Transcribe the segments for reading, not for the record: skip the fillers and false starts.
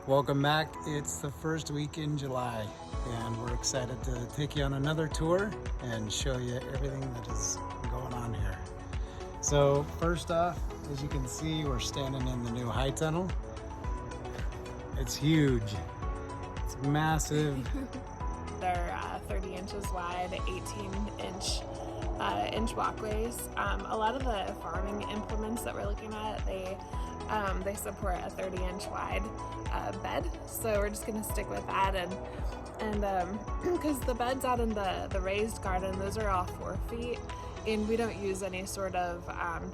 Welcome back. It's the first week in July and we're excited to take you on another tour and show you everything that is going on here. So first off, as you can see, we're standing in the new high tunnel. It's huge. It's massive. They're 30 inches wide, 18-inch walkways. A lot of the farming implements that we're looking at, they support a 30-inch wide bed, so we're just gonna stick with that. And because the beds out in the raised garden, those are all 4 feet, and we don't use any sort of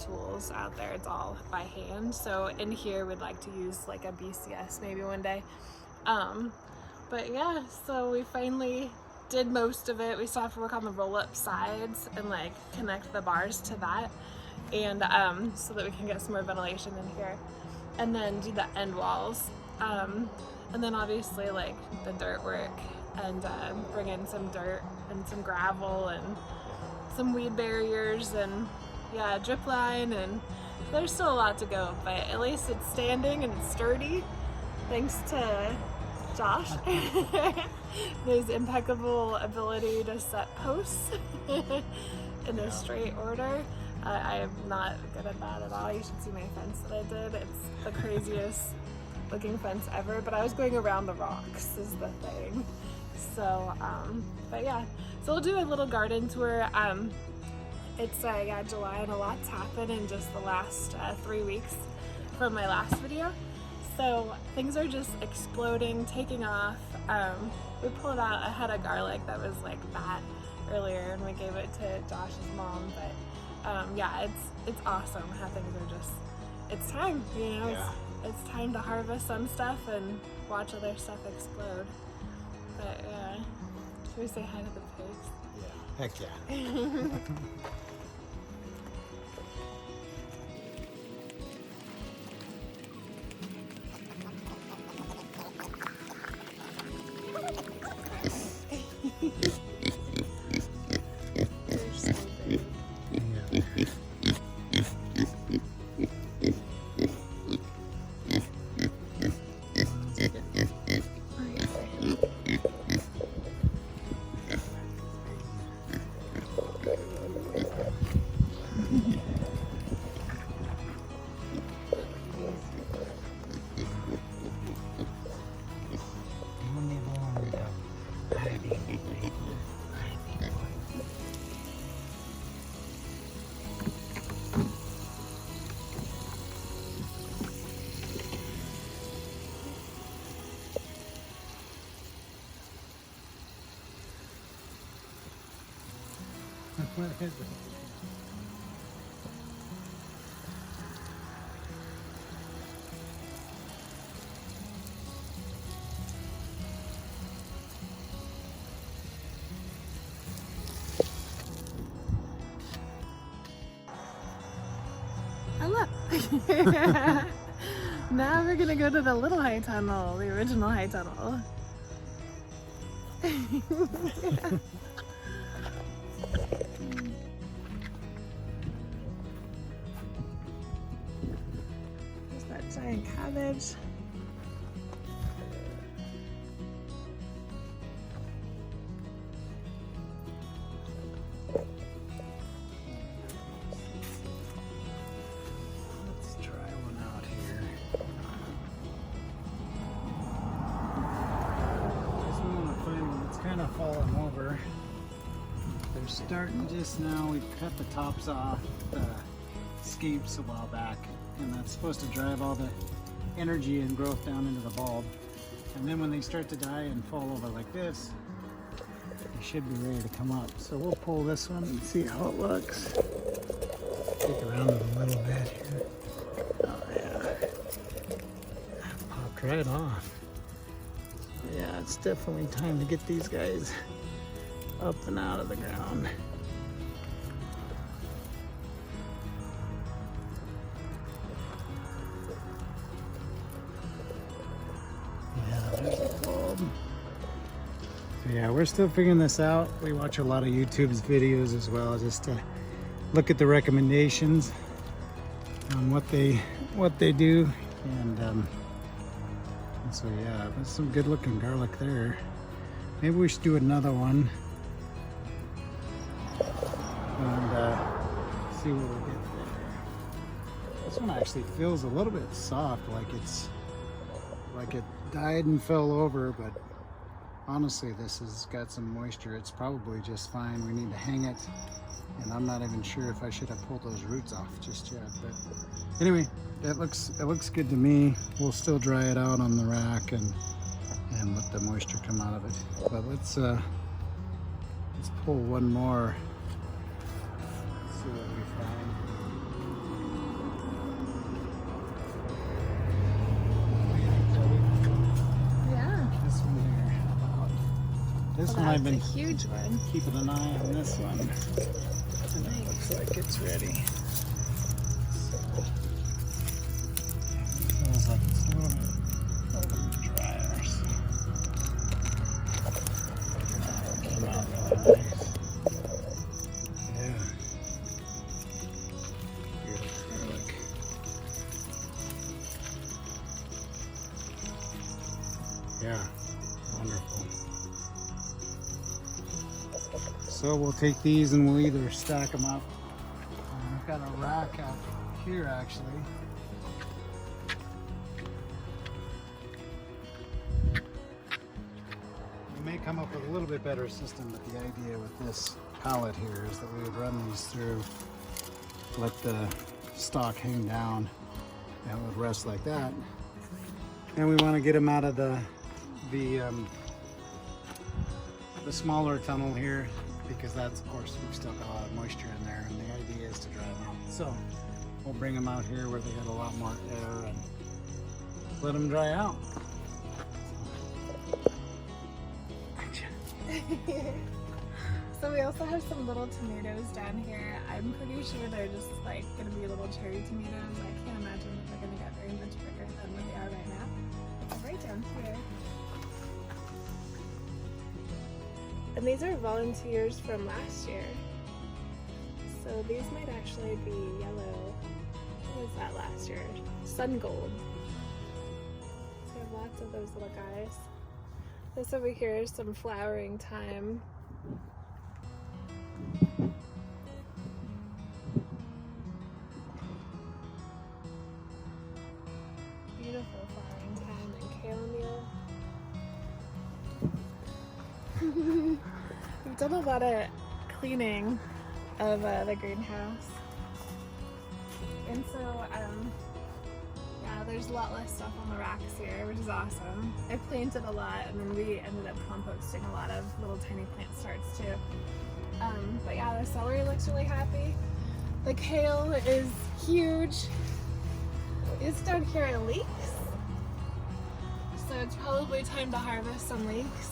tools out there. It's all by hand. So in here we'd like to use like a BCS maybe one day. But yeah, so we finally did most of it. We still have to work on the roll-up sides and like connect the bars to that, and so that we can get some more ventilation in here, and then do the end walls, and then obviously like the dirt work, and bring in some dirt and some gravel and some weed barriers, and yeah, drip line, and there's still a lot to go, but at least it's standing and it's sturdy thanks to Josh. His impeccable ability to set posts in a straight order. I am not good at that at all. You should see my fence that I did. It's the craziest looking fence ever, but I was going around the rocks is the thing. So, but yeah, so we'll do a little garden tour. It's yeah, July, and a lot's happened in just the last 3 weeks from my last video. So things are just exploding, taking off. We pulled out a head of garlic that was like that earlier, and we gave it to Josh's mom. But yeah, it's awesome how things are just, it's time, you know, yeah. It's time to harvest some stuff and watch other stuff explode. But yeah, should we say hi to the pigs? Yeah, heck yeah. They're so big. Yeah. What is it? Hello. Now we're gonna go to the little high tunnel, the original high tunnel. There's that giant cabbage. Let's try one out here. Just want to find one that's kind of fallen over. They're starting just now. We cut the tops off the scapes a while back, and that's supposed to drive all the energy and growth down into the bulb. And then when they start to die and fall over like this, they should be ready to come up. So we'll pull this one and see how it looks. Take around it a little bit here. Oh yeah, that popped right off. Yeah, it's definitely time to get these guys up and out of the ground. Yeah, there's the bulb. So yeah, we're still figuring this out. We watch a lot of YouTube's videos as well, just to look at the recommendations on what they do, and And so yeah, there's some good looking garlic there. Maybe we should do another one and see what we get there. This one actually feels a little bit soft, like it died and fell over, but honestly this has got some moisture. It's probably just fine. We need to hang it, and I'm not even sure if I should have pulled those roots off just yet, but anyway, it looks good to me. We'll still dry it out on the rack and let the moisture come out of it. But let's pull one more. Let's see what we find. Yeah. This one here. How about this Well, one? I've that's been a huge one. keeping an eye on this one, and it looks like it's ready. So, it feels like it's a little bit drier. So came out really nice. Yeah. Beautiful garlic. Yeah, wonderful. So we'll take these and we'll either stack them up. I've got a rack out here actually. We may come up with a little bit better system, but the idea with this pallet here is that we would run these through, let the stalk hang down, and it would rest like that. And we want to get them out of the smaller tunnel here, because that's, of course, we've still got a lot of moisture in there, and the idea is to dry them out. So we'll bring them out here where they get a lot more air and let them dry out. So we also have some little tomatoes down here. I'm pretty sure they're just like gonna be little cherry tomatoes. I can't imagine that they're gonna get very much bigger than what they are right now. It's right down here. And these are volunteers from last year. So these might actually be yellow. What was that last year? Sun gold. So we have lots of those little guys. This over here is some flowering time. Beautiful flowering time and chamomile. We've done a lot of cleaning of the greenhouse. And so, yeah, there's a lot less stuff on the racks here, which is awesome. I planted a lot, and then we ended up composting a lot of little tiny plant starts too. But yeah, the celery looks really happy. The kale is huge. It's down here at leeks. So it's probably time to harvest some leeks.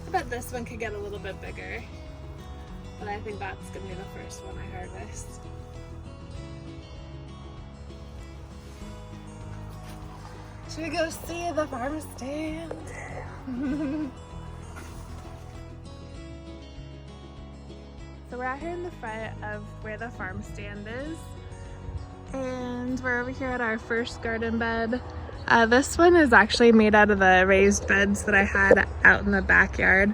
I bet this one could get a little bit bigger, but I think that's gonna be the first one I harvest. Should we go see the farm stand? So we're out here in the front of where the farm stand is, and we're over here at our first garden bed. This one is actually made out of the raised beds that I had out in the backyard.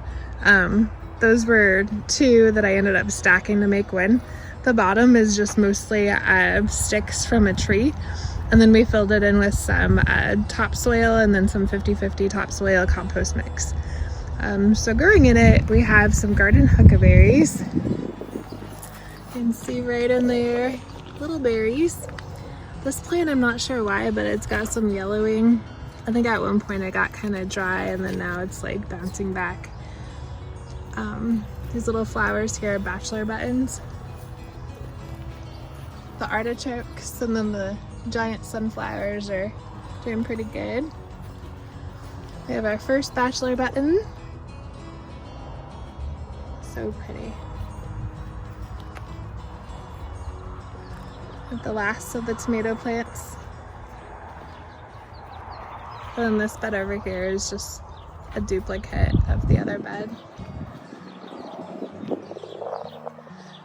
Those were two that I ended up stacking to make one. The bottom is just mostly sticks from a tree, and then we filled it in with some topsoil and then some 50-50 topsoil compost mix. So growing in it, we have some garden huckleberries. You can see right in there, little berries. This plant, I'm not sure why, but it's got some yellowing. I think at one point it got kind of dry, and then now it's like bouncing back. These little flowers here are bachelor buttons. The artichokes and then the giant sunflowers are doing pretty good. We have our first bachelor button. So pretty. The last of the tomato plants. And then this bed over here is just a duplicate of the other bed.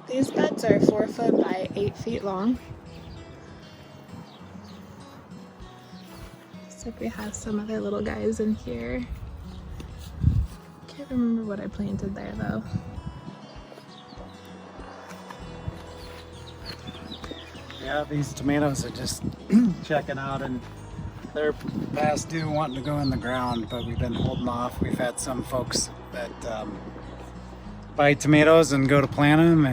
These beds are 4 foot by 8 feet long. like we have some other little guys in here. Can't remember what I planted there though. Yeah, these tomatoes are just checking out, and they're past due wanting to go in the ground, but we've been holding off. We've had some folks that buy tomatoes and go to plant them,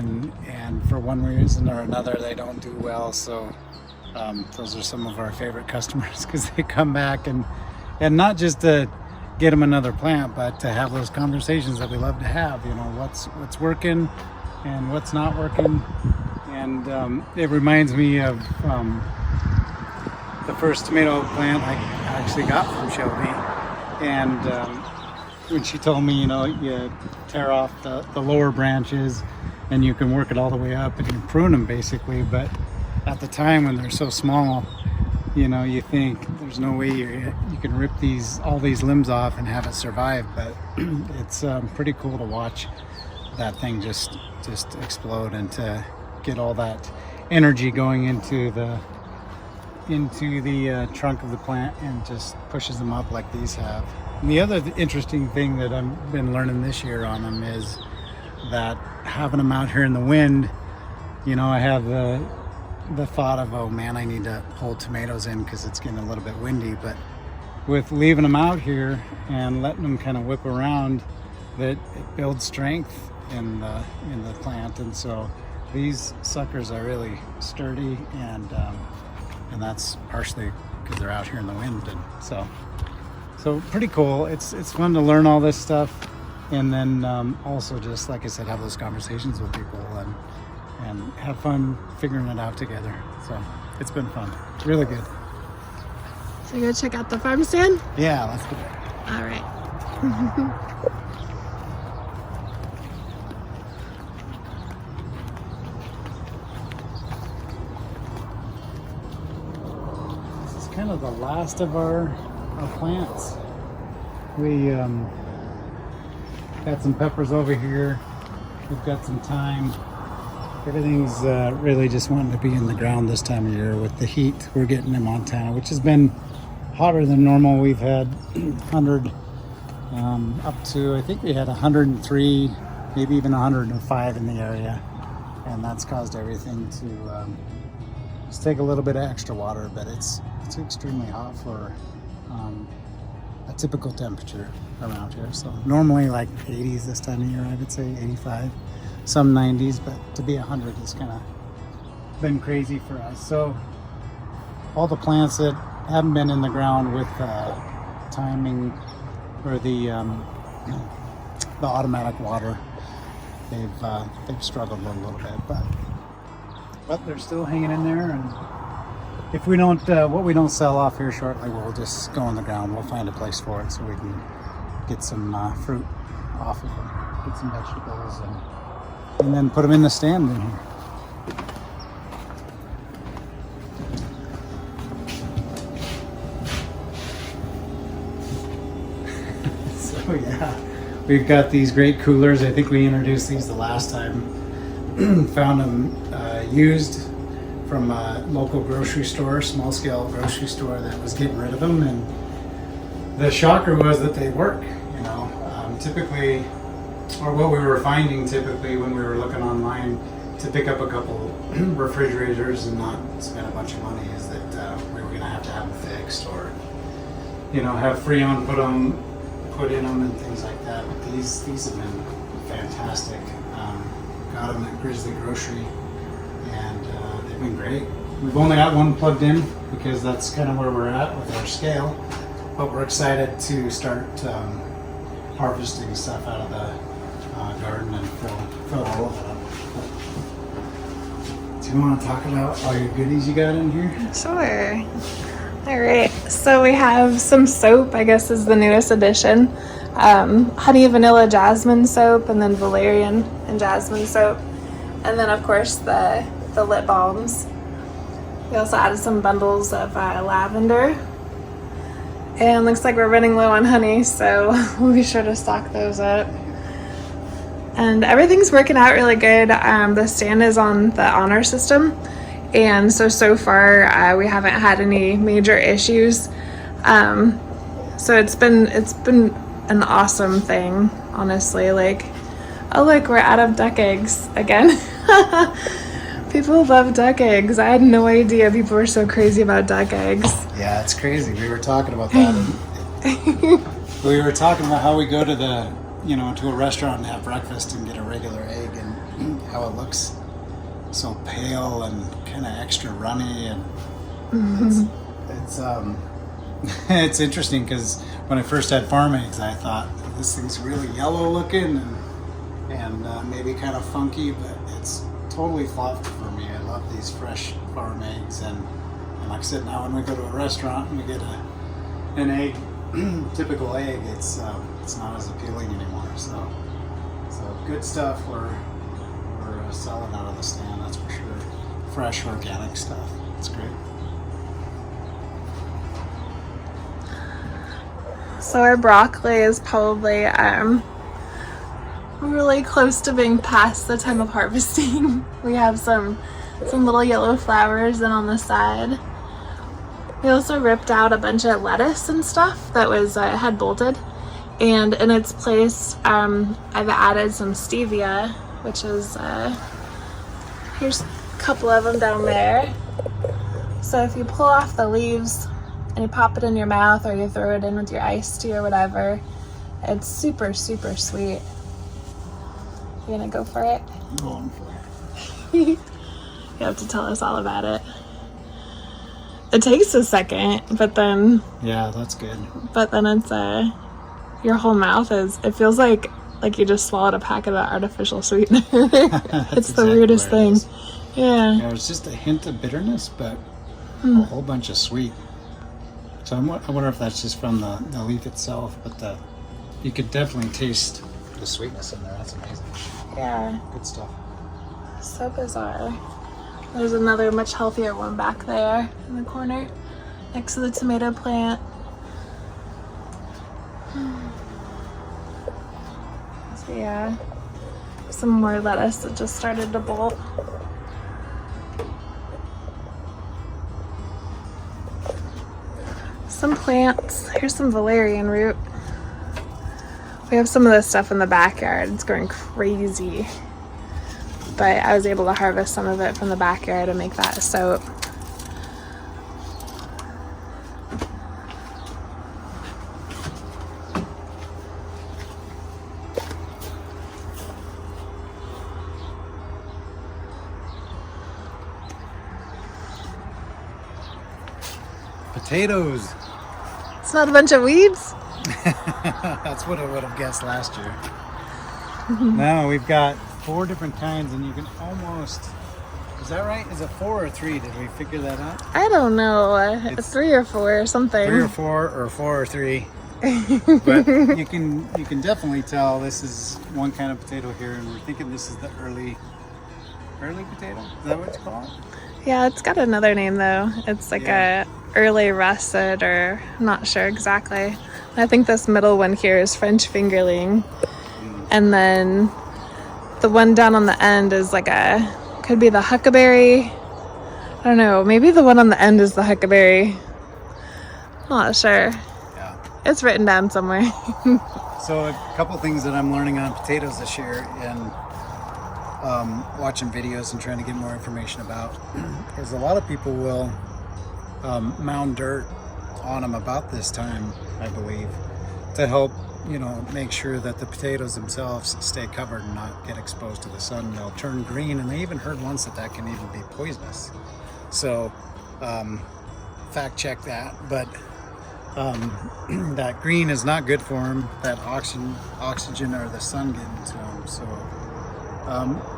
and for one reason or another they don't do well. So those are some of our favorite customers because they come back and not just to get them another plant, but to have those conversations that we love to have. You know, what's working and what's not working. And it reminds me of the first tomato plant I actually got from Shelby. And when she told me, you know, you tear off the lower branches and you can work it all the way up and you prune them basically. But at the time when they're so small, you know, you think there's no way you can rip all these limbs off and have it survive. But it's pretty cool to watch that thing just explode and to get all that energy going into the trunk of the plant and just pushes them up like these have. And the other interesting thing that I've been learning this year on them is that having them out here in the wind, you know, I have the thought of, oh man, I need to hold tomatoes in because it's getting a little bit windy. But with leaving them out here and letting them kind of whip around, that it builds strength in the plant. And so these suckers are really sturdy, and that's partially because they're out here in the wind. And so pretty cool. It's fun to learn all this stuff, and then also just like I said, have those conversations with people and have fun figuring it out together. So it's been fun. Really good. So go check out the farm stand? Yeah, let's do it. All right. Kind of the last of our plants. We got some peppers over here. We've got some thyme. Everything's really just wanting to be in the ground this time of year with the heat we're getting in Montana, which has been hotter than normal. We've had 100 up to, I think we had 103, maybe even 105 in the area, and that's caused everything to just take a little bit of extra water. But it's extremely hot for a typical temperature around here. So normally like 80s this time of year, I would say 85, some 90s, but to be 100 has kind of been crazy for us. So all the plants that haven't been in the ground with timing or the automatic water, they've struggled a little bit, but they're still hanging in there. And if we don't, what we don't sell off here shortly, we'll just go on the ground. We'll find a place for it so we can get some fruit off of them, get some vegetables, and then put them in the stand in here. So yeah, we've got these great coolers. I think we introduced these the last time. Found them used from a local grocery store, small scale grocery store that was getting rid of them, and the shocker was that they work. You know, typically, or what we were finding typically when we were looking online to pick up a couple refrigerators and not spend a bunch of money, is that we were going to have them fixed, or you know, have Freon put in them and things like that. But these have been fantastic. Got them at Grizzly Grocery, and they've been great. We've only got one plugged in because that's kind of where we're at with our scale, but we're excited to start harvesting stuff out of the garden and fill all of it up. Do you want to talk about all your goodies you got in here? Sure. All right, so we have some soap, I guess is the newest addition. Honey vanilla jasmine soap, and then valerian and jasmine soap, and then of course the lip balms. We also added some bundles of lavender, and looks like we're running low on honey, so we'll be sure to stock those up. And everything's working out really good. The stand is on the honor system, and so far we haven't had any major issues. So it's been an awesome thing, honestly. Like, oh look, we're out of duck eggs again. People love duck eggs. I had no idea people were so crazy about duck eggs. Yeah, it's crazy. We were talking about that. We were talking about how we go to to a restaurant and have breakfast and get a regular egg, and how it looks so pale and kind of extra runny, and it's it's interesting because when I first had farm eggs, I thought this thing's really yellow looking and maybe kind of funky, but it's totally fluffed for me. I love these fresh farm eggs, and like I said, now when we go to a restaurant and we get an egg, typical egg, it's not as appealing anymore. So good stuff. We're selling out of the stand, that's for sure. Fresh organic stuff. It's great. So our broccoli is probably really close to being past the time of harvesting. We have some little yellow flowers and on the side. We also ripped out a bunch of lettuce and stuff that was had bolted, and in its place I've added some stevia, which is here's a couple of them down there. So if you pull off the leaves and you pop it in your mouth, or you throw it in with your iced tea or whatever, it's super, super sweet. You gonna go for it? I'm going for it. You have to tell us all about it. It takes a second, but then... Yeah, that's good. But then it's your whole mouth it feels like you just swallowed a pack of that artificial sweetener. It's the weirdest thing. Yeah. It's just a hint of bitterness, but a whole bunch of sweet. So I wonder if that's just from the leaf itself, but you could definitely taste the sweetness in there. That's amazing. Yeah. Good stuff. So bizarre. There's another much healthier one back there in the corner next to the tomato plant. So yeah, some more lettuce that just started to bolt. Some plants. Here's some valerian root. We have some of this stuff in the backyard. It's going crazy. But I was able to harvest some of it from the backyard and make that soap. Potatoes. It's not a bunch of weeds? That's what I would have guessed last year. No, we've got 4 different kinds, and you can almost... Is that right? Is it 4 or 3? Did we figure that out? I don't know. It's 3 or 4 or something. 3 or 4 or 4 or 3. But you can definitely tell this is one kind of potato here, and we're thinking this is the early potato. Is that what it's called? Yeah, it's got another name though. It's like a early russet, or I'm not sure exactly. I think this middle one here is French fingerling, and then the one down on the end is could be the huckleberry. I don't know. Maybe the one on the end is the huckleberry. Not sure. Yeah. It's written down somewhere. So a couple things that I'm learning on potatoes this year, and watching videos and trying to get more information about, is a lot of people will mound dirt on them about this time, I believe, to help make sure that the potatoes themselves stay covered and not get exposed to the sun. They'll turn green, and they even heard once that can even be poisonous. So fact check that, but that green is not good for them, that oxygen or the sun getting to them. So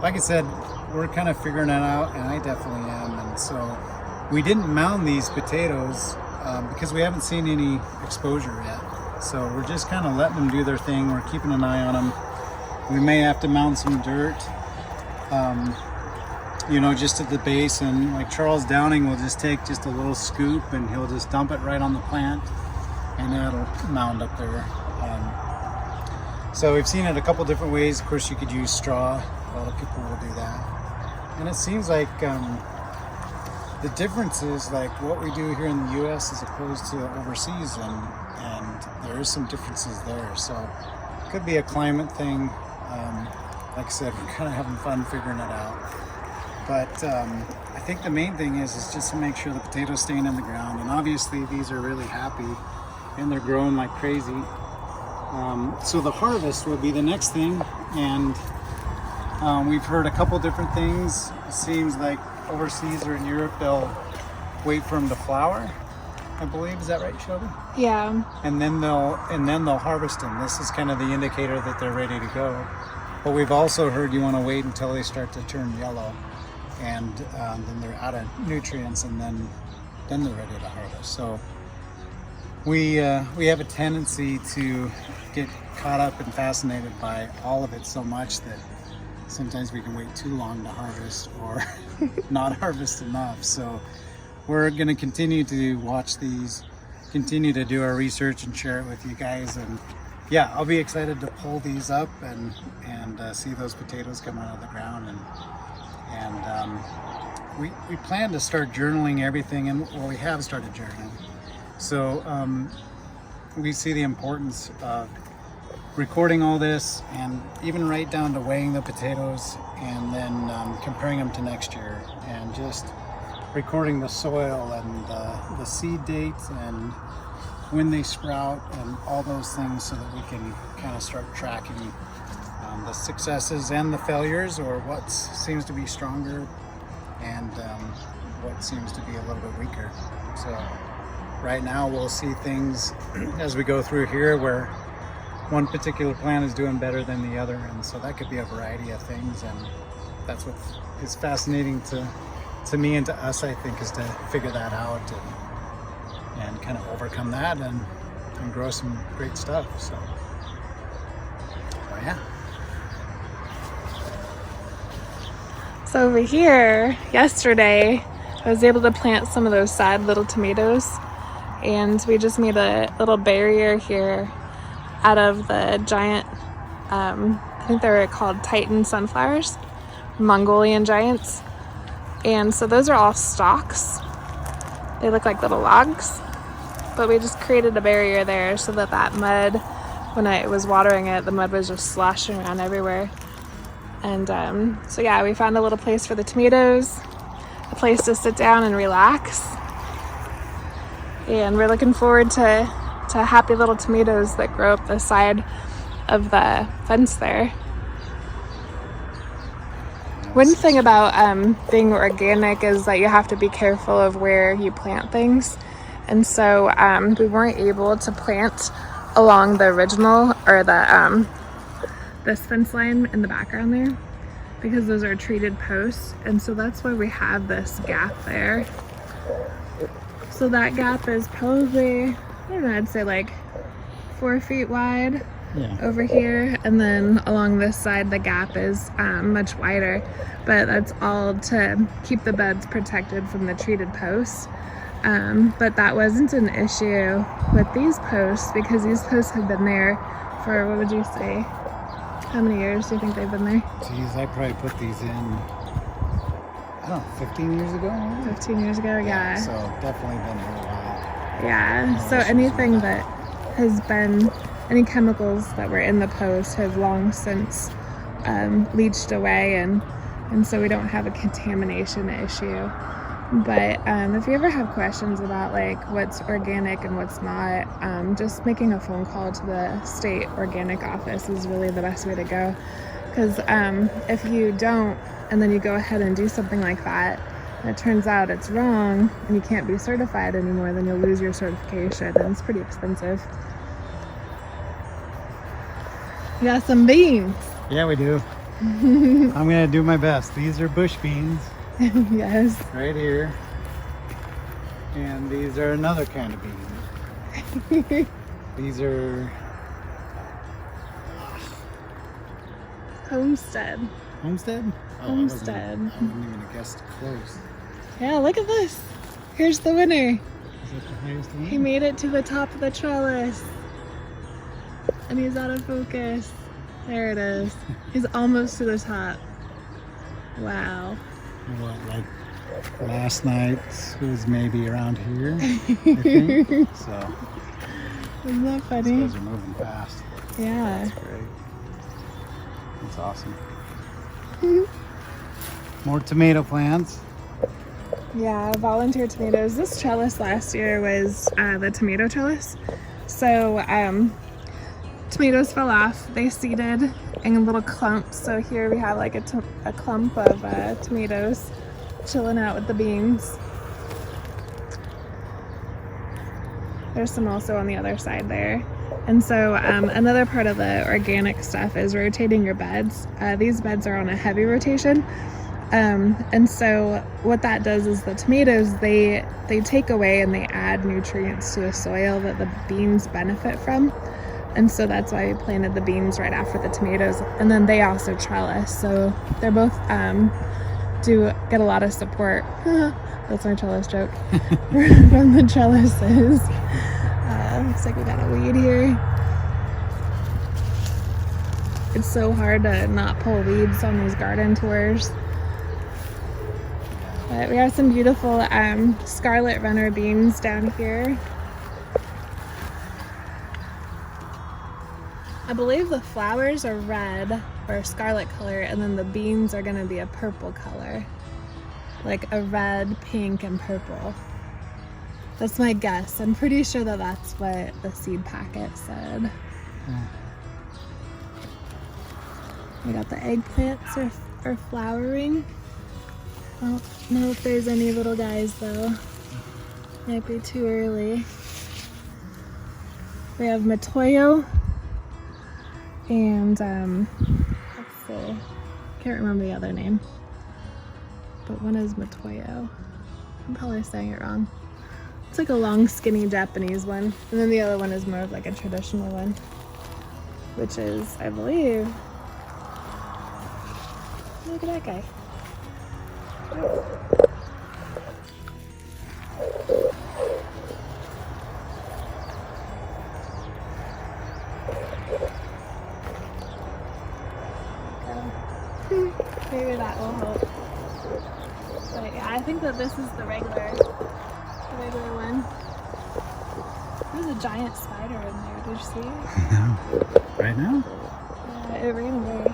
like I said, we're kind of figuring that out, and I definitely am. And so we didn't mound these potatoes because we haven't seen any exposure yet. So we're just kind of letting them do their thing. We're keeping an eye on them. We may have to mound some dirt, just at the base. And like Charles Downing will just take just a little scoop and he'll just dump it right on the plant, and that'll mound up there. So we've seen it a couple different ways. Of course, you could use straw. A lot of people will do that. And it seems like the difference is like what we do here in the U.S. as opposed to overseas, and there is some differences there. So it could be a climate thing. Like I said, we're kind of having fun figuring it out. But I think the main thing is just to make sure the potatoes staying in the ground. And obviously these are really happy and they're growing like crazy. So the harvest will be the next thing. And we've heard a couple different things. It seems like overseas or in Europe, they'll wait for them to flower, I believe. Is that right, Shelby? Yeah. And then they'll harvest them. This is kind of the indicator that they're ready to go. But we've also heard you want to wait until they start to turn yellow, and then they're out of nutrients, and then they're ready to harvest. So we have a tendency to get caught up and fascinated by all of it so much that sometimes we can wait too long to harvest or not harvest enough. So we're going to continue to watch these, continue to do our research and share it with you guys. And yeah, I'll be excited to pull these up and see those potatoes come out of the ground. And we plan to start journaling everything, and well, we have started journaling. So we see the importance of recording all this, and even right down to weighing the potatoes and then comparing them to next year, and just recording the soil and the seed dates and when they sprout and all those things, so that we can kind of start tracking the successes and the failures, or what seems to be stronger and what seems to be a little bit weaker. So right now we'll see things as we go through here where one particular plant is doing better than the other, and so that could be a variety of things, and that's what is fascinating to me and to us, I think, is to figure that out and kind of overcome that and grow some great stuff. So yeah. So over here, yesterday, I was able to plant some of those sad little tomatoes, and we just made a little barrier here out of the giant, I think they were called Titan sunflowers, Mongolian giants. And so those are all stalks. They look like little logs, but we just created a barrier there so that mud, when I was watering it, the mud was just sloshing around everywhere. And so yeah, we found a little place for the tomatoes, a place to sit down and relax. And we're looking forward to happy little tomatoes that grow up the side of the fence there. One thing about being organic is that you have to be careful of where you plant things. And so we weren't able to plant along the original, or this fence line in the background there, because those are treated posts. And so that's why we have this gap there. So that gap is probably, I don't know, I'd say like 4 feet wide. Yeah. Over here, and then along this side the gap is much wider, but that's all to keep the beds protected from the treated posts. But that wasn't an issue with these posts, because these posts have been there for, what would you say, how many years do you think they've been there? Geez, I probably put these in, I don't know, 15 years ago maybe? 15 years ago, yeah. So definitely been here a while. Yeah, so anything that has been, any chemicals that were in the post have long since leached away, and so we don't have a contamination issue. But if you ever have questions about like what's organic and what's not, just making a phone call to the state organic office is really the best way to go. Because if you don't, and then you go ahead and do something like that, and it turns out it's wrong and you can't be certified anymore, then you'll lose your certification, and it's pretty expensive. We got some beans. Yeah, we do. I'm gonna do my best. These are bush beans. Yes. Right here. And these are another kind of beans. These are Homestead. Homestead? Oh, Homestead. I wouldn't even have guessed close. Yeah, look at this. Here's the winner. Is that the highest one? He made it to the top of the trellis. And he's out of focus. There it is. He's almost to the top. Wow. What, like Last night was maybe around here, I think. So Isn't that these funny? guys are moving fast. Yeah. That's great. That's awesome. More tomato plants. Yeah, volunteer tomatoes. This trellis last year was the tomato trellis. So tomatoes fell off. They seeded in little clumps. So here we have like a clump of tomatoes chilling out with the beans. There's some also on the other side there. And so another part of the organic stuff is rotating your beds. These beds are on a heavy rotation. And so what that does is the tomatoes, they take away and they add nutrients to the soil that the beans benefit from. And so that's why we planted the beans right after the tomatoes. And then they also trellis. So they're both do get a lot of support. That's my trellis joke. From the trellises. Looks like we got a weed here. It's so hard to not pull weeds on these garden tours. But we have some beautiful scarlet runner beans down here. I believe the flowers are red or scarlet color, and then the beans are going to be a purple color. Like a red, pink, and purple. That's my guess. I'm pretty sure that that's what the seed packet said. We got the eggplants are flowering. I don't know if there's any little guys though. Might be too early. We have Matoyo and let's see. Can't remember the other name. But one is Matoyo. I'm probably saying it wrong. It's like a long, skinny Japanese one. And then the other one is more of like a traditional one. Which is, I believe... Look at that guy. Maybe that will help. But yeah, I think that this is the regular one. There's a giant spider in there. Did you see it? No. Right now? Yeah, it ran away.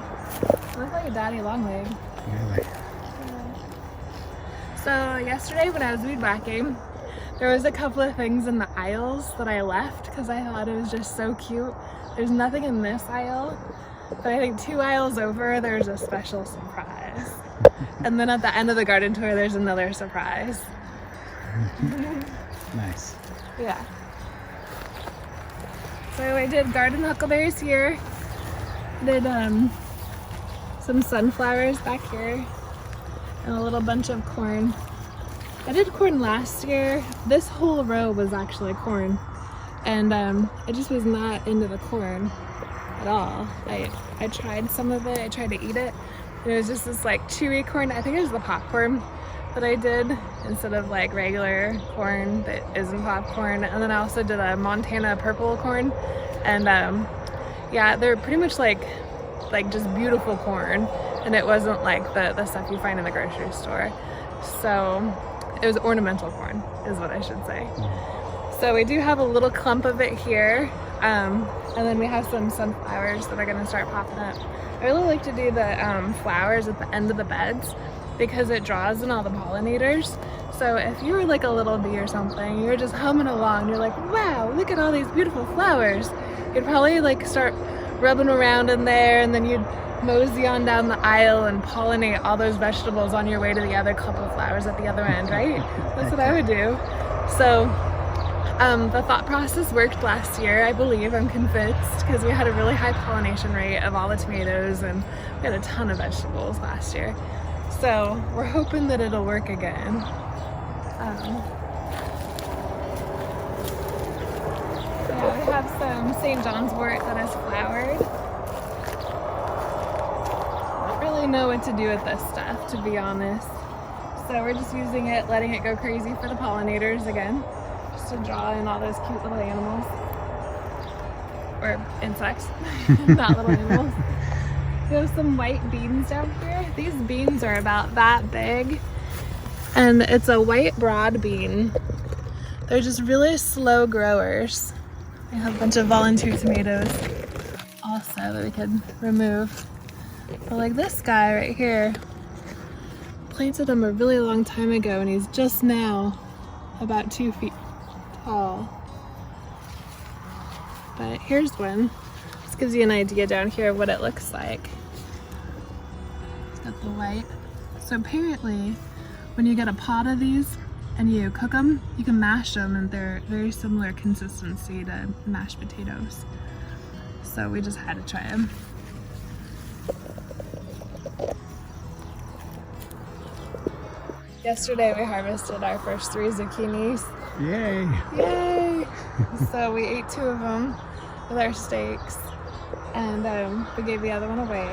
It looked like a daddy longleg. Really? So yesterday when I was weed whacking, there was a couple of things in the aisles that I left because I thought it was just so cute. There's nothing in this aisle, but I think 2 aisles over there's a special surprise. And then at the end of the garden tour there's another surprise. Nice. Yeah. So I did garden huckleberries here. Did some sunflowers back here. And a little bunch of corn. I did corn last year. This whole row was actually corn. And I just was not into the corn at all. I tried some of it. I tried to eat it. It was just this like chewy corn. I think it was the popcorn that I did instead of like regular corn that isn't popcorn. And then I also did a Montana purple corn. And yeah, they're pretty much like just beautiful corn. And it wasn't like the stuff you find in the grocery store. So it was ornamental corn is what I should say. So we do have a little clump of it here. And then we have some sunflowers that are gonna start popping up. I really like to do the flowers at the end of the beds because it draws in all the pollinators. So if you were like a little bee or something, you were just humming along, you're like, wow, look at all these beautiful flowers. You'd probably like start rubbing around in there, and then you'd mosey on down the aisle and pollinate all those vegetables on your way to the other clump of flowers at the other end, right? That's what I would do. So the thought process worked last year, I believe, I'm convinced, because we had a really high pollination rate of all the tomatoes and we had a ton of vegetables last year. So we're hoping that it'll work again. Yeah, we have some St. John's wort that is flowered. I don't really know what to do with this stuff, to be honest. So we're just using it, letting it go crazy for the pollinators again. Just to draw in all those cute little animals. Or insects, not little animals. We have some white beans down here. These beans are about that big. And it's a white broad bean. They're just really slow growers. I have a bunch of volunteer tomatoes also that we could remove. But like this guy right here, planted him a really long time ago and he's just now about 2 feet tall. But here's one. This gives you an idea down here of what it looks like. It's got the white. So apparently when you get a pot of these and you cook them, you can mash them and they're very similar consistency to mashed potatoes. So we just had to try them. Yesterday we harvested our first 3 zucchinis. Yay! Yay! So we ate 2 of them with our steaks and we gave the other one away.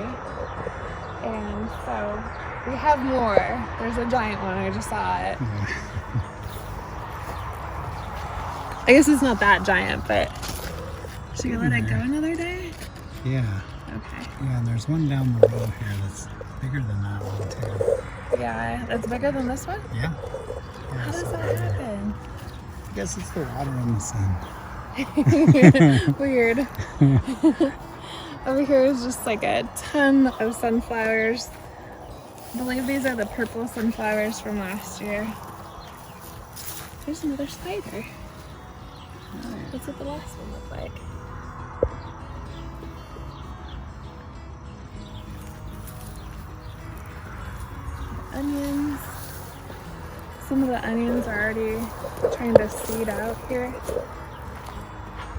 And so we have more. There's a giant one, I just saw it. I guess it's not that giant, but should we let it go another day? Yeah. Okay. Yeah, and there's one down the road here that's bigger than that one too. Yeah, that's bigger than this one? Yeah. How does that happen? I guess it's the water in the sun. Weird. Over here is just like a ton of sunflowers. I believe these are the purple sunflowers from last year. There's another spider. That's what the last one looked like. Onions. Some of the onions are already trying to seed out here.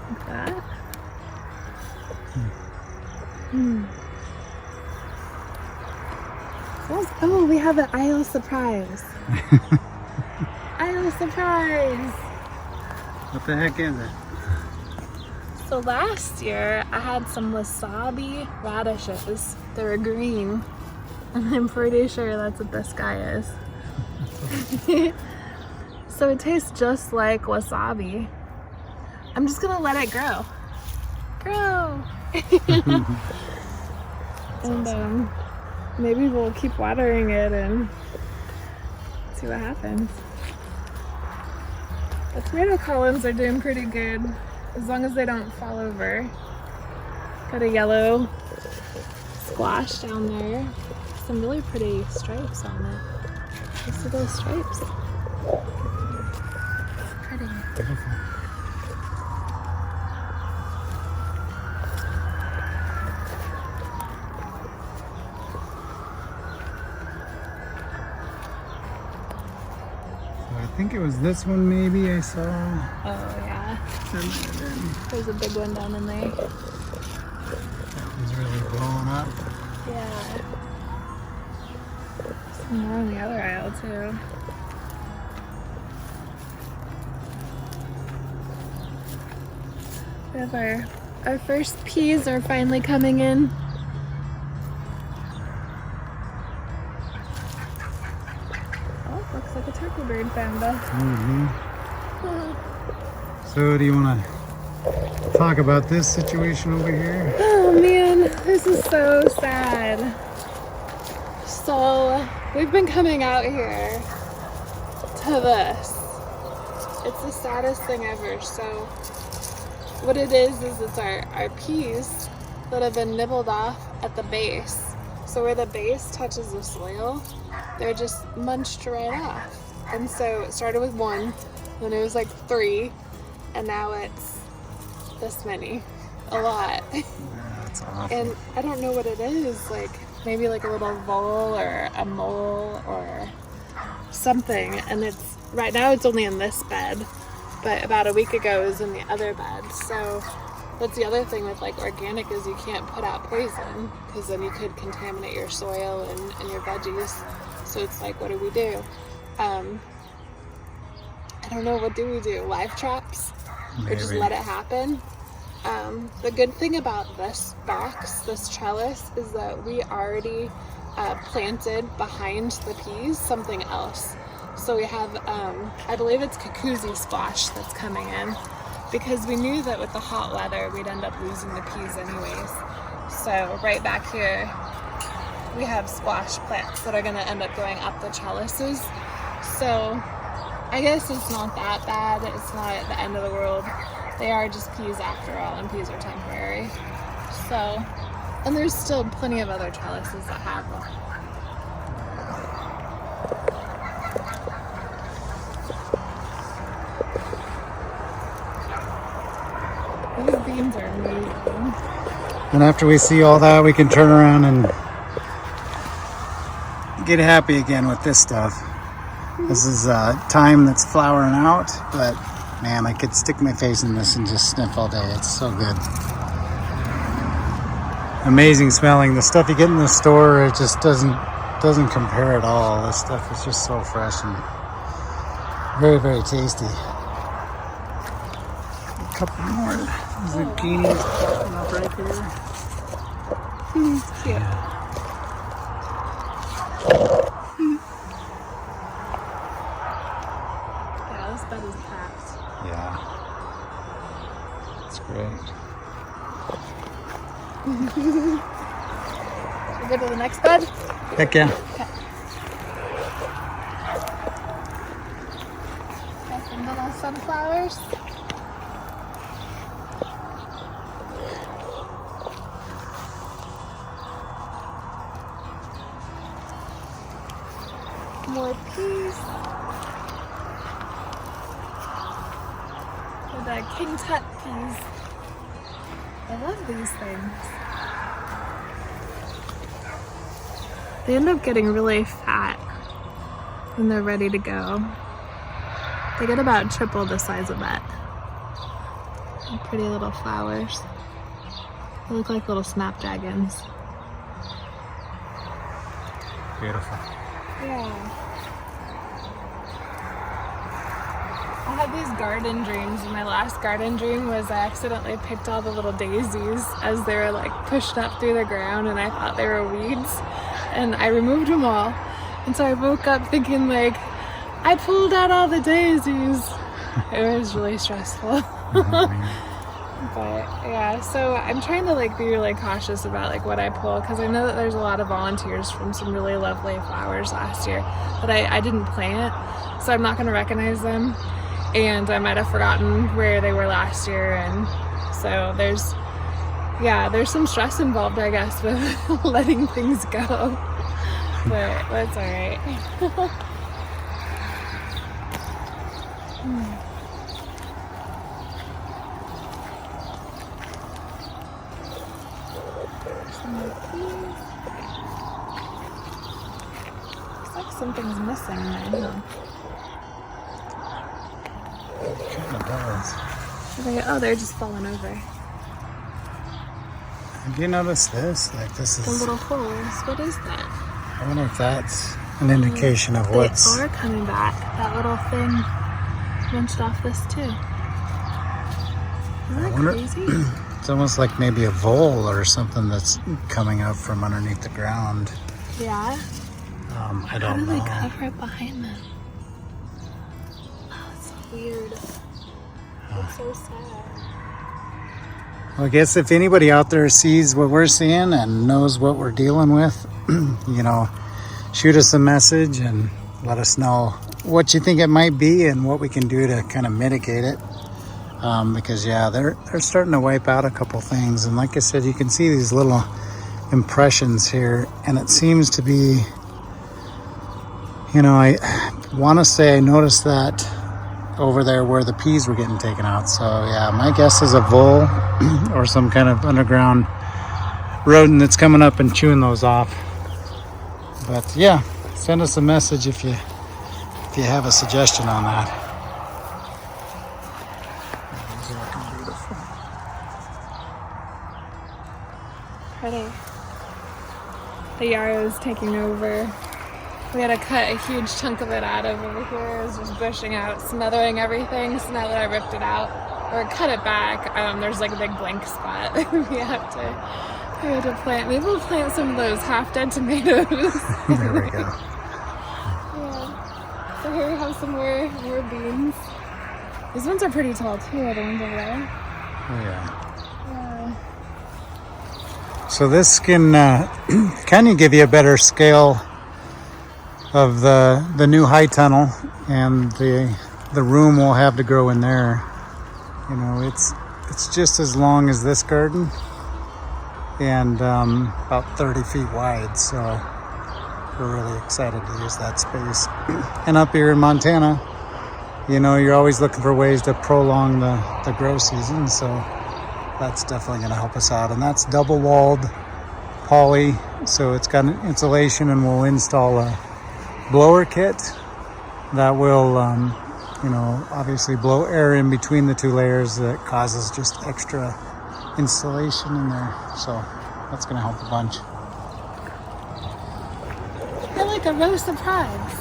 Like that. Oh, we have an aisle surprise. Aisle surprise! What the heck is it? So last year I had some wasabi radishes. They were green. And I'm pretty sure that's what this guy is. So it tastes just like wasabi. I'm just gonna let it grow. Grow! And maybe we'll keep watering it and see what happens. The tomato columns are doing pretty good as long as they don't fall over. Got a yellow squash down there. Some really pretty stripes on it. You see those stripes? Pretty. Beautiful. I think it was this one maybe I saw. Oh yeah. There's a big one down in there. That was really blowing up. Yeah. Some more on the other aisle too. We have our first peas are finally coming in. Oh, looks like a turkey bird found us. So do you want to talk about this situation over here? Oh man, this is so sad. So we've been coming out here to this. It's the saddest thing ever. So what it is it's our peas that have been nibbled off at the base. So where the base touches the soil, they're just munched right off. And so it started with 1, then it was like 3, and now it's this many. A lot. That's awful. And I don't know what it is, like maybe like a little vole or a mole or something. And it's right now it's only in this bed, but about a week ago it was in the other bed. So that's the other thing with like organic is you can't put out poison because then you could contaminate your soil and your veggies. So it's like, what do we do? I don't know, what do we do? Live traps? Or just let it happen? The good thing about this box, this trellis, is that we already planted behind the peas something else. So we have, I believe it's kukuzi squash that's coming in, because we knew that with the hot weather we'd end up losing the peas anyways. So right back here we have squash plants that are going to end up going up the trellises. So I guess it's not that bad. It's not the end of the world. They are just peas after all, and peas are temporary. So, and there's still plenty of other trellises that have them. These beans are amazing. And after we see all that, we can turn around and get happy again with this stuff. This is thyme that's flowering out, but man, I could stick my face in this and just sniff all day. It's so good. Amazing smelling. The stuff you get in the store, it just doesn't compare at all. This stuff is just so fresh and very, very tasty. A couple more zucchinis popping up right here. Cute. Yeah, this bed is packed. Yeah, it's great. Should we go to the next bed? Heck yeah. Okay. Got some little sunflowers. More peas. And the King Tut peas. I love these things. They end up getting really fat when they're ready to go. They get about triple the size of that. And pretty little flowers. They look like little snapdragons. Beautiful. Yeah. I had these garden dreams, and my last garden dream was I accidentally picked all the little daisies as they were like pushed up through the ground, and I thought they were weeds, and I removed them all. And so I woke up thinking like, I pulled out all the daisies. It was really stressful. But yeah, so I'm trying to like be really cautious about like what I pull, because I know that there's a lot of volunteers from some really lovely flowers last year that I didn't plant, so I'm not going to recognize them, and I might have forgotten where they were last year, and so there's some stress involved, I guess, with letting things go, but that's all right. Looks like something's missing there. It kind of does. Oh, they're just falling over. Have you noticed this? Like this is. The little holes. What is that? I wonder if that's an indication of what's. They are coming back. That little thing wrenched off this too. Isn't that crazy? It's almost like maybe a vole or something that's coming up from underneath the ground. Yeah. I don't know. How do they cover it behind them? Oh, it's weird. It's so sad. Well, I guess if anybody out there sees what we're seeing and knows what we're dealing with, you know, shoot us a message and let us know what you think it might be and what we can do to kind of mitigate it. Because yeah, they're starting to wipe out a couple things, and like I said, you can see these little impressions here, and it seems to be, you know, I want to say I noticed that over there where the peas were getting taken out. So yeah, my guess is a vole or some kind of underground rodent that's coming up and chewing those off. But yeah, send us a message if you have a suggestion on that. Pretty. The yarrow is taking over. We had to cut a huge chunk of it out of over here. It was just bushing out, smothering everything. So now that I ripped it out, or cut it back, there's like a big blank spot. we had to plant. Maybe we'll plant some of those half-dead tomatoes. There we go. Yeah. So here we have some more beans. These ones are pretty tall too, the ones over there. Oh yeah. Yeah. So this can kind of give you a better scale of the new high tunnel and the room we'll have to grow in there. You know, it's just as long as this garden and about 30 feet wide, so we're really excited to use that space. And up here in Montana, you know, you're always looking for ways to prolong the grow season, so that's definitely going to help us out. And that's double walled poly, so it's got an insulation, and we'll install a blower kit that will you know, obviously blow air in between the two layers that causes just extra insulation in there, so that's going to help a bunch. You're like a rose surprise.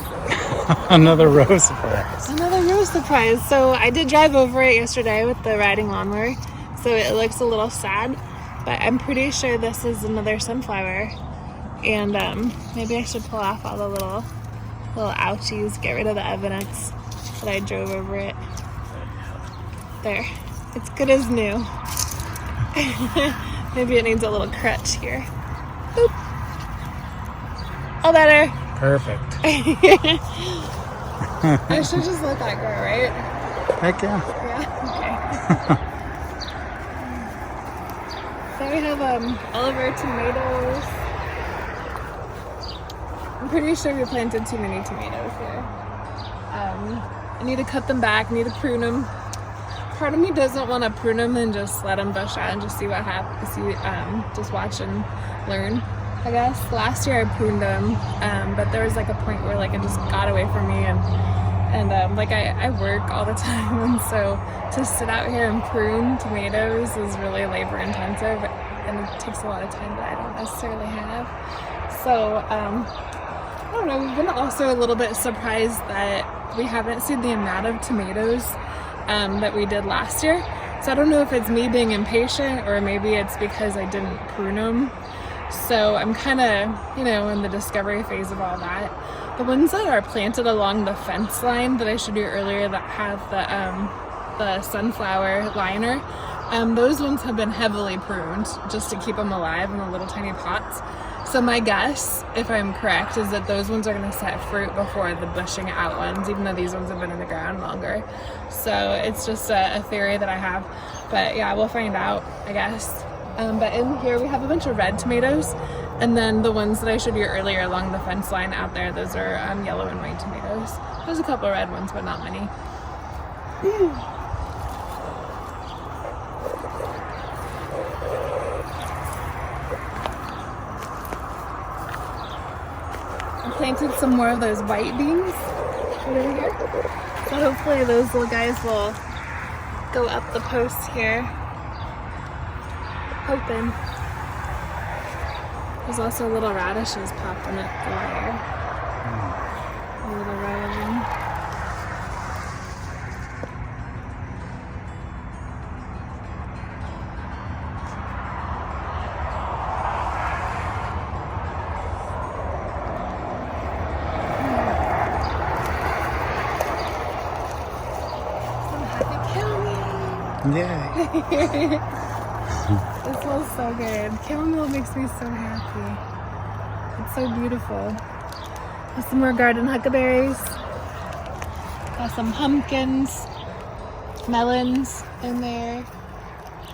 Another rose surprise. Another rose surprise. So I did drive over it yesterday with the riding lawnmower, so it looks a little sad, but I'm pretty sure this is another sunflower, and maybe I should pull off all the little ouchies, get rid of the evidence that I drove over it. There, it's good as new. Maybe it needs a little crutch here. Boop. All better. Perfect. I should just let that go, right? Heck yeah. Yeah, okay. So we have all of our tomatoes. I'm pretty sure we planted too many tomatoes here. I need to cut them back, need to prune them. Part of me doesn't want to prune them and just let them bush out and just see what happens, just watch and learn, I guess. Last year I pruned them, but there was like a point where like it just got away from me, and like I work all the time, and so to sit out here and prune tomatoes is really labor intensive, and it takes a lot of time that I don't necessarily have. So I don't know, we've been also a little bit surprised that we haven't seen the amount of tomatoes that we did last year. So I don't know if it's me being impatient or maybe it's because I didn't prune them. So I'm kind of, you know, in the discovery phase of all that. The ones that are planted along the fence line that I showed you earlier that have the sunflower liner, those ones have been heavily pruned just to keep them alive in the little tiny pots. So my guess, if I'm correct, is that those ones are going to set fruit before the bushing out ones, even though these ones have been in the ground longer. So it's just a theory that I have. But yeah, we'll find out, I guess. But in here we have a bunch of red tomatoes, and then the ones that I showed you earlier along the fence line out there, those are yellow and white tomatoes. There's a couple of red ones, but not many. I planted some more of those white beans right over here. So hopefully those little guys will go up the posts here. Hoping. There's also little radishes popping up there. A little row of them. Yay. It smells so good. Chamomile makes me so happy. It's so beautiful. There's some more garden huckleberries. Got some pumpkins, melons in there.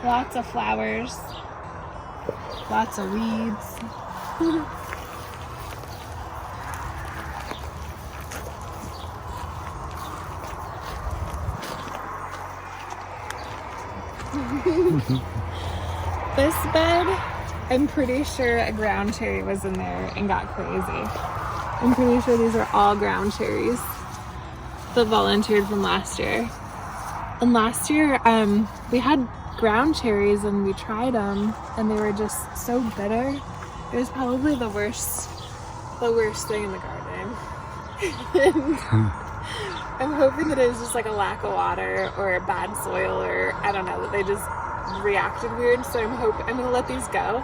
Lots of flowers. Lots of weeds. This bed, I'm pretty sure a ground cherry was in there and got crazy. I'm pretty sure these are all ground cherries that volunteered from last year. And last year, we had ground cherries and we tried them and they were just so bitter. It was probably the worst thing in the garden. I'm hoping that it was just like a lack of water or bad soil, or I don't know, that they just reacted weird. So I'm gonna let these go,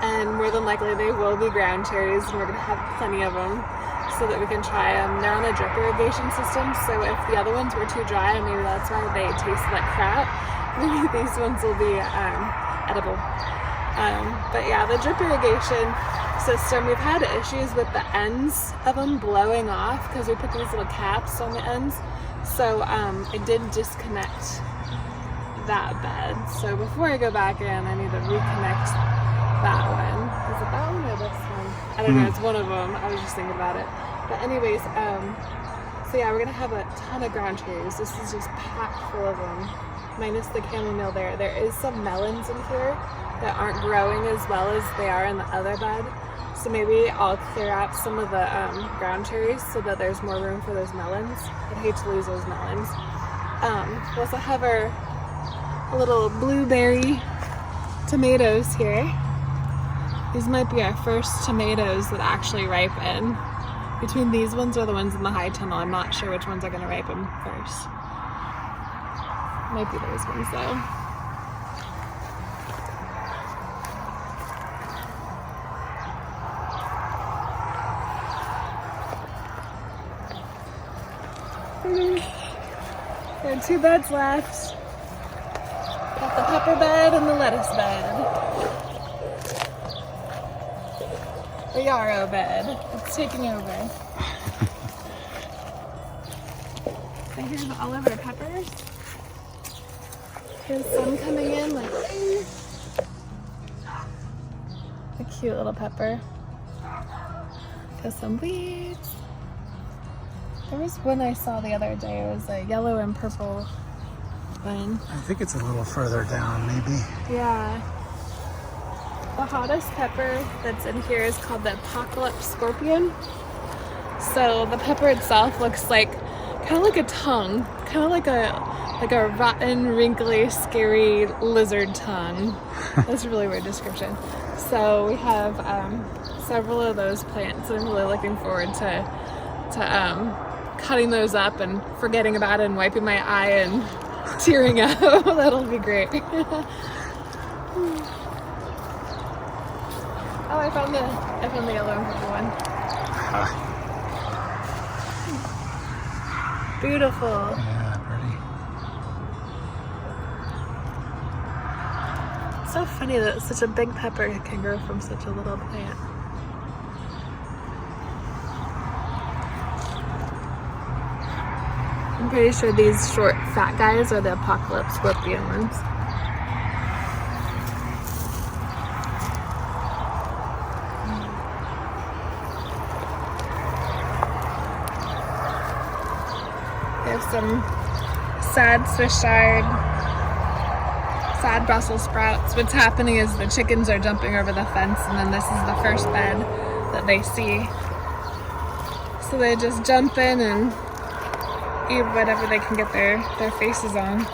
and more than likely they will be ground cherries, and we're gonna have plenty of them so that we can try them. They're on a drip irrigation system, so if the other ones were too dry, maybe that's why they taste like crap, maybe these ones will be edible. But yeah, the drip irrigation system, we've had issues with the ends of them blowing off because we put these little caps on the ends. So I did disconnect that bed. So before I go back in, I need to reconnect that one. Is it that one or this one? I don't know. It's one of them. I was just thinking about it. But anyways, so yeah, we're gonna have a ton of ground cherries. This is just packed full of them, minus the chamomile there. There is some melons in here that aren't growing as well as they are in the other bed. So maybe I'll clear out some of the ground cherries so that there's more room for those melons. I'd hate to lose those melons. We also have our little blueberry tomatoes here. These might be our first tomatoes that actually ripen. Between these ones or the ones in the high tunnel, I'm not sure which ones are going to ripen first. Might be those ones though. There are 2 beds left. Got the pepper bed and the lettuce bed. The yarrow bed. It's taking over. So here's all of our peppers. Here's some coming in like a cute little pepper. Got some weeds. There was one I saw the other day. It was a yellow and purple one. I think it's a little further down, maybe. Yeah. The hottest pepper that's in here is called the Apocalypse Scorpion. So the pepper itself looks like kind of like a tongue, kind of like a rotten, wrinkly, scary lizard tongue. That's a really weird description. So we have several of those plants, and I'm really looking forward to cutting those up and forgetting about it and wiping my eye and tearing out. That'll be great. Oh, I found the yellow and purple one. Beautiful. Yeah, pretty. It's so funny that such a big pepper can grow from such a little plant. I'm pretty sure these short, fat guys are the Apocalypse Scorpion ones. We have some sad Swiss chard, sad Brussels sprouts. What's happening is the chickens are jumping over the fence, and then this is the first bed that they see. So they just jump in and eat whatever they can get their faces on.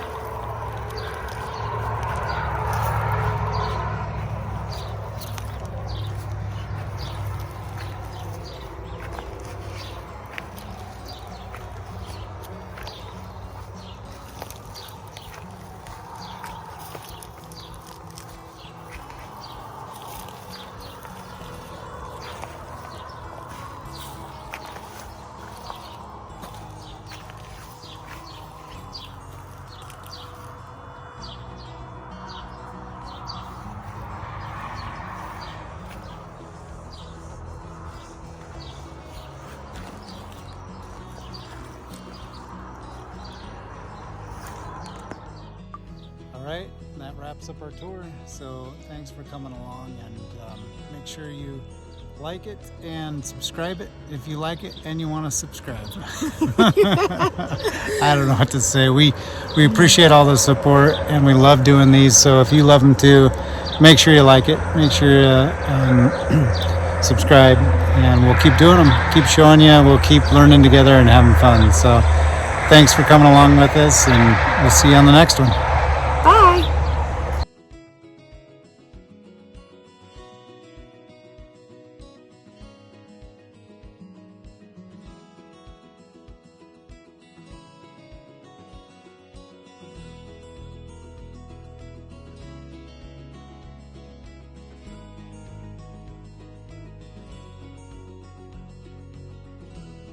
All right, that wraps up our tour. So thanks for coming along, and make sure you like it and subscribe it if you like it and you want to subscribe. I don't know what to say. We appreciate all the support, and we love doing these. So if you love them too, make sure you like it. Make sure you subscribe, and we'll keep doing them. Keep showing you. We'll keep learning together and having fun. So thanks for coming along with us, and we'll see you on the next one.